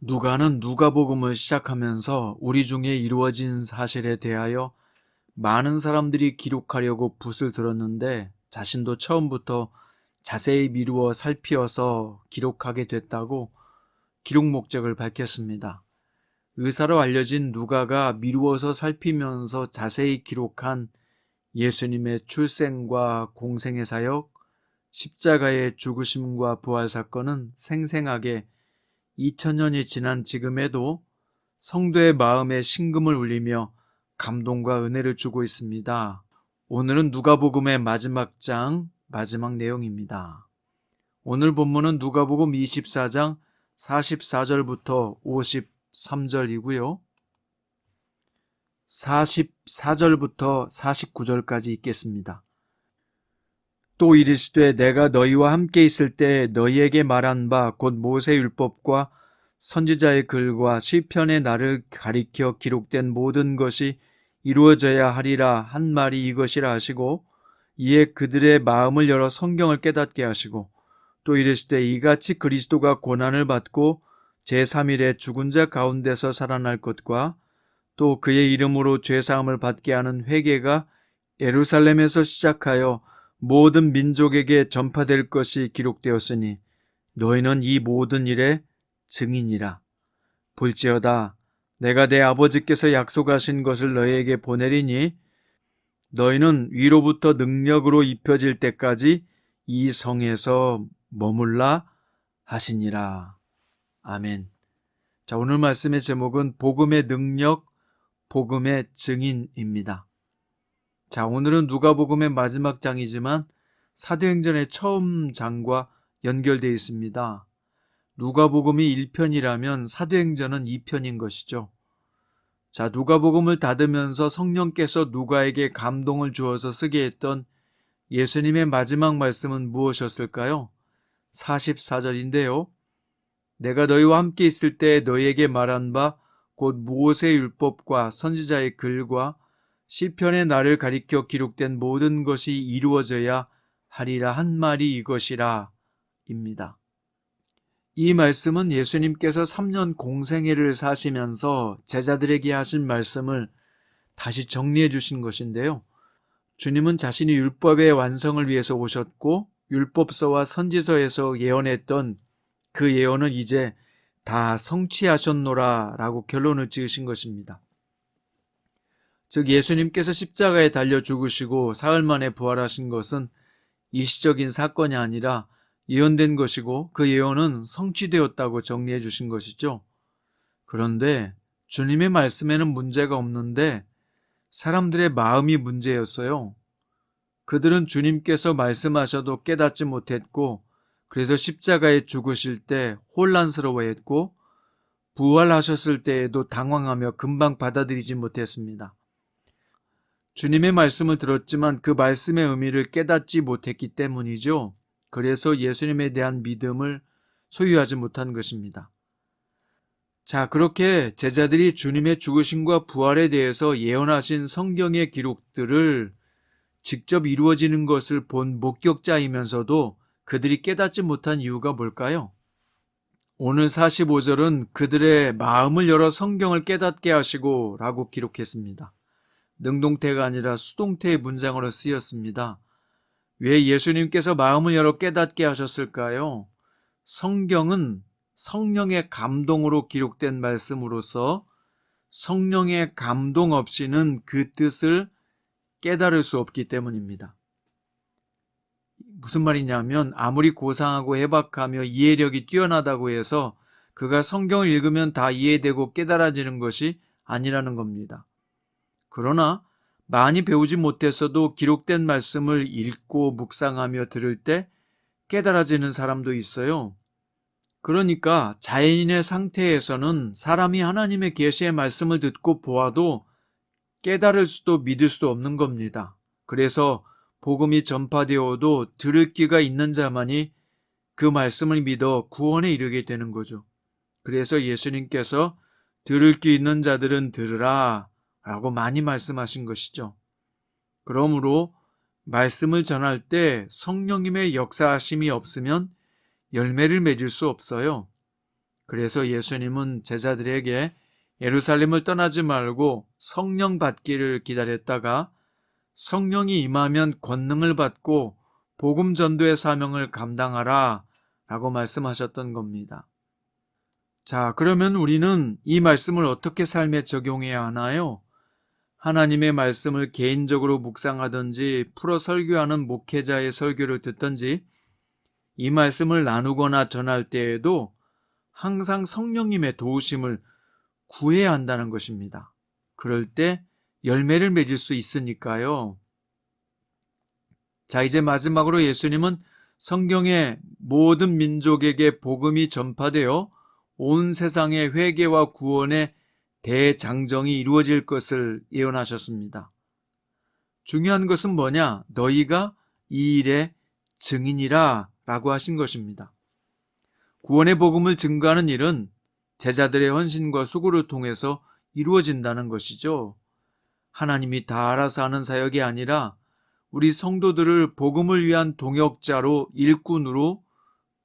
누가는 누가복음을 시작하면서 우리 중에 이루어진 사실에 대하여 많은 사람들이 기록하려고 붓을 들었는데 자신도 처음부터 자세히 미루어 살피어서 기록하게 됐다고 기록 목적을 밝혔습니다. 의사로 알려진 누가가 미루어서 살피면서 자세히 기록한 예수님의 출생과 공생의 사역, 십자가의 죽으심과 부활 사건은 생생하게 2000년이 지난 지금에도 성도의 마음에 심금을 울리며 감동과 은혜를 주고 있습니다. 오늘은 누가복음의 마지막 장, 마지막 내용입니다. 오늘 본문은 누가복음 24장 44절부터 53절이고요. 44절부터 49절까지 읽겠습니다. 또 이르시되 내가 너희와 함께 있을 때 너희에게 말한 바 곧 모세 율법과 선지자의 글과 시편의 나를 가리켜 기록된 모든 것이 이루어져야 하리라 한 말이 이것이라 하시고 이에 그들의 마음을 열어 성경을 깨닫게 하시고 또 이르시되 이같이 그리스도가 고난을 받고 제3일에 죽은 자 가운데서 살아날 것과 또 그의 이름으로 죄사함을 받게 하는 회개가 예루살렘에서 시작하여 모든 민족에게 전파될 것이 기록되었으니 너희는 이 모든 일의 증인이라. 볼지어다 내가 내 아버지께서 약속하신 것을 너희에게 보내리니 너희는 위로부터 능력으로 입혀질 때까지 이 성에서 머물라 하시니라. 아멘. 자, 오늘 말씀의 제목은 복음의 능력, 복음의 증인입니다. 자, 오늘은 누가복음의 마지막 장이지만 사도행전의 처음 장과 연결되어 있습니다. 누가복음이 1편이라면 사도행전은 2편인 것이죠. 자, 누가복음을 닫으면서 성령께서 누가에게 감동을 주어서 쓰게 했던 예수님의 마지막 말씀은 무엇이었을까요? 44절인데요. 내가 너희와 함께 있을 때 너희에게 말한 바 곧 모세 율법과 선지자의 글과 시편의 나를 가리켜 기록된 모든 것이 이루어져야 하리라 한 말이 이것이라 입니다. 이 말씀은 예수님께서 3년 공생애를 사시면서 제자들에게 하신 말씀을 다시 정리해 주신 것인데요. 주님은 자신이 율법의 완성을 위해서 오셨고 율법서와 선지서에서 예언했던 그 예언을 이제 다 성취하셨노라 라고 결론을 지으신 것입니다. 즉 예수님께서 십자가에 달려 죽으시고 사흘 만에 부활하신 것은 일시적인 사건이 아니라 예언된 것이고 그 예언은 성취되었다고 정리해 주신 것이죠. 그런데 주님의 말씀에는 문제가 없는데 사람들의 마음이 문제였어요. 그들은 주님께서 말씀하셔도 깨닫지 못했고 그래서 십자가에 죽으실 때 혼란스러워했고 부활하셨을 때에도 당황하며 금방 받아들이지 못했습니다. 주님의 말씀을 들었지만 그 말씀의 의미를 깨닫지 못했기 때문이죠. 그래서 예수님에 대한 믿음을 소유하지 못한 것입니다. 자, 그렇게 제자들이 주님의 죽으심과 부활에 대해서 예언하신 성경의 기록들을 직접 이루어지는 것을 본 목격자이면서도 그들이 깨닫지 못한 이유가 뭘까요? 오늘 45절은 그들의 마음을 열어 성경을 깨닫게 하시고 라고 기록했습니다. 능동태가 아니라 수동태의 문장으로 쓰였습니다. 왜 예수님께서 마음을 열어 깨닫게 하셨을까요? 성경은 성령의 감동으로 기록된 말씀으로서 성령의 감동 없이는 그 뜻을 깨달을 수 없기 때문입니다. 무슨 말이냐면 아무리 고상하고 해박하며 이해력이 뛰어나다고 해서 그가 성경을 읽으면 다 이해되고 깨달아지는 것이 아니라는 겁니다. 그러나 많이 배우지 못했어도 기록된 말씀을 읽고 묵상하며 들을 때 깨달아지는 사람도 있어요. 그러니까 자연인의 상태에서는 사람이 하나님의 계시의 말씀을 듣고 보아도 깨달을 수도 믿을 수도 없는 겁니다. 그래서 복음이 전파되어도 들을 귀가 있는 자만이 그 말씀을 믿어 구원에 이르게 되는 거죠. 그래서 예수님께서 들을 귀 있는 자들은 들으라 라고 많이 말씀하신 것이죠. 그러므로 말씀을 전할 때 성령님의 역사하심이 없으면 열매를 맺을 수 없어요. 그래서 예수님은 제자들에게 예루살렘을 떠나지 말고 성령 받기를 기다렸다가 성령이 임하면 권능을 받고 복음 전도의 사명을 감당하라 라고 말씀하셨던 겁니다. 자, 그러면 우리는 이 말씀을 어떻게 삶에 적용해야 하나요? 하나님의 말씀을 개인적으로 묵상하든지 풀어 설교하는 목회자의 설교를 듣든지 이 말씀을 나누거나 전할 때에도 항상 성령님의 도우심을 구해야 한다는 것입니다. 그럴 때 열매를 맺을 수 있으니까요. 자, 이제 마지막으로 예수님은 성경의 모든 민족에게 복음이 전파되어 온 세상의 회개와 구원의 대장정이 이루어질 것을 예언하셨습니다. 중요한 것은 뭐냐? 너희가 이 일의 증인이라 라고 하신 것입니다. 구원의 복음을 증거하는 일은 제자들의 헌신과 수고를 통해서 이루어진다는 것이죠. 하나님이 다 알아서 하는 사역이 아니라 우리 성도들을 복음을 위한 동역자로 일꾼으로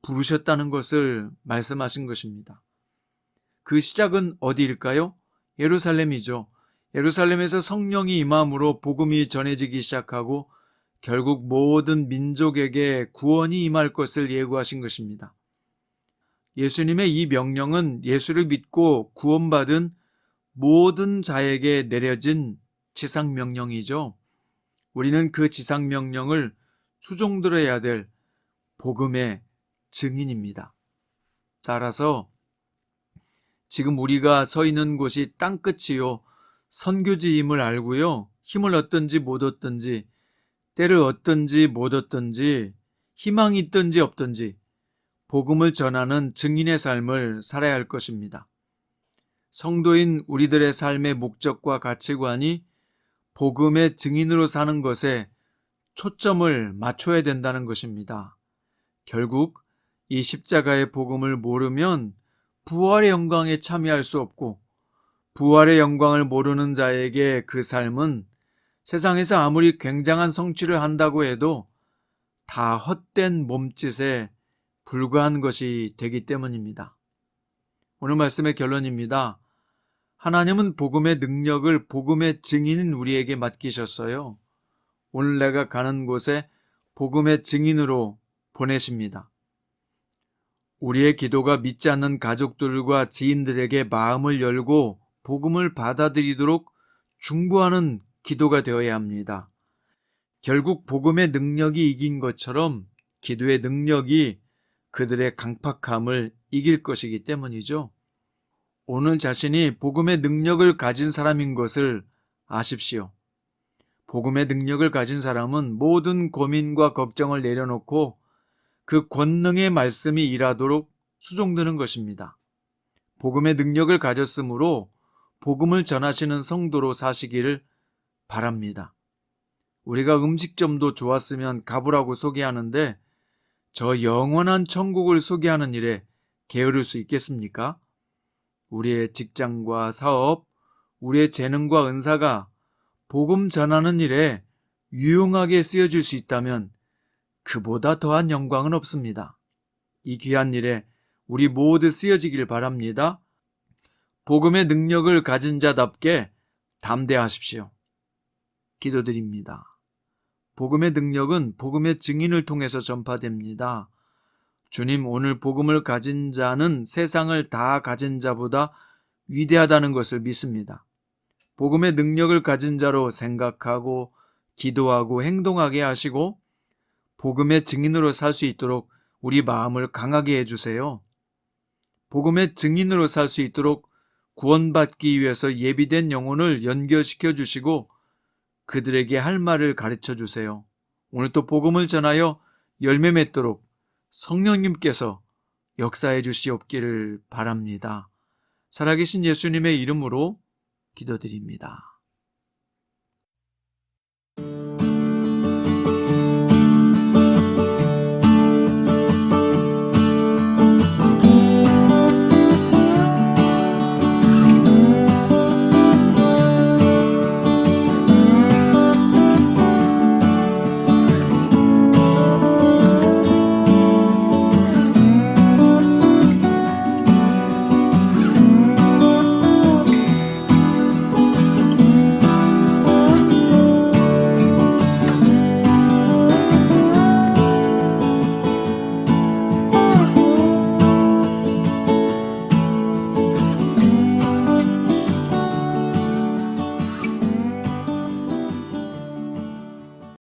부르셨다는 것을 말씀하신 것입니다. 그 시작은 어디일까요? 예루살렘이죠. 예루살렘에서 성령이 임함으로 복음이 전해지기 시작하고 결국 모든 민족에게 구원이 임할 것을 예고하신 것입니다. 예수님의 이 명령은 예수를 믿고 구원받은 모든 자에게 내려진 지상명령이죠. 우리는 그 지상명령을 수종들어야 될 복음의 증인입니다. 따라서 지금 우리가 서 있는 곳이 땅끝이요 선교지임을 알고요. 힘을 얻든지 못 얻든지 때를 얻든지 못 얻든지 희망이 있든지 없든지 복음을 전하는 증인의 삶을 살아야 할 것입니다. 성도인 우리들의 삶의 목적과 가치관이 복음의 증인으로 사는 것에 초점을 맞춰야 된다는 것입니다. 결국 이 십자가의 복음을 모르면 부활의 영광에 참여할 수 없고 부활의 영광을 모르는 자에게 그 삶은 세상에서 아무리 굉장한 성취를 한다고 해도 다 헛된 몸짓에 불과한 것이 되기 때문입니다. 오늘 말씀의 결론입니다. 하나님은 복음의 능력을 복음의 증인인 우리에게 맡기셨어요. 오늘 내가 가는 곳에 복음의 증인으로 보내십니다. 우리의 기도가 믿지 않는 가족들과 지인들에게 마음을 열고 복음을 받아들이도록 중보하는 기도가 되어야 합니다. 결국 복음의 능력이 이긴 것처럼 기도의 능력이 그들의 강팍함을 이길 것이기 때문이죠. 오늘 자신이 복음의 능력을 가진 사람인 것을 아십시오. 복음의 능력을 가진 사람은 모든 고민과 걱정을 내려놓고 그 권능의 말씀이 일하도록 수종드는 것입니다. 복음의 능력을 가졌으므로 복음을 전하시는 성도로 사시기를 바랍니다. 우리가 음식점도 좋았으면 가보라고 소개하는데 저 영원한 천국을 소개하는 일에 게으를 수 있겠습니까? 우리의 직장과 사업, 우리의 재능과 은사가 복음 전하는 일에 유용하게 쓰여질 수 있다면 그보다 더한 영광은 없습니다. 이 귀한 일에 우리 모두 쓰여지길 바랍니다. 복음의 능력을 가진 자답게 담대하십시오. 기도드립니다. 복음의 능력은 복음의 증인을 통해서 전파됩니다. 주님, 오늘 복음을 가진 자는 세상을 다 가진 자보다 위대하다는 것을 믿습니다. 복음의 능력을 가진 자로 생각하고 기도하고 행동하게 하시고 복음의 증인으로 살 수 있도록 우리 마음을 강하게 해주세요. 복음의 증인으로 살 수 있도록 구원받기 위해서 예비된 영혼을 연결시켜 주시고 그들에게 할 말을 가르쳐 주세요. 오늘 또 복음을 전하여 열매 맺도록 성령님께서 역사해 주시옵기를 바랍니다. 살아계신 예수님의 이름으로 기도드립니다.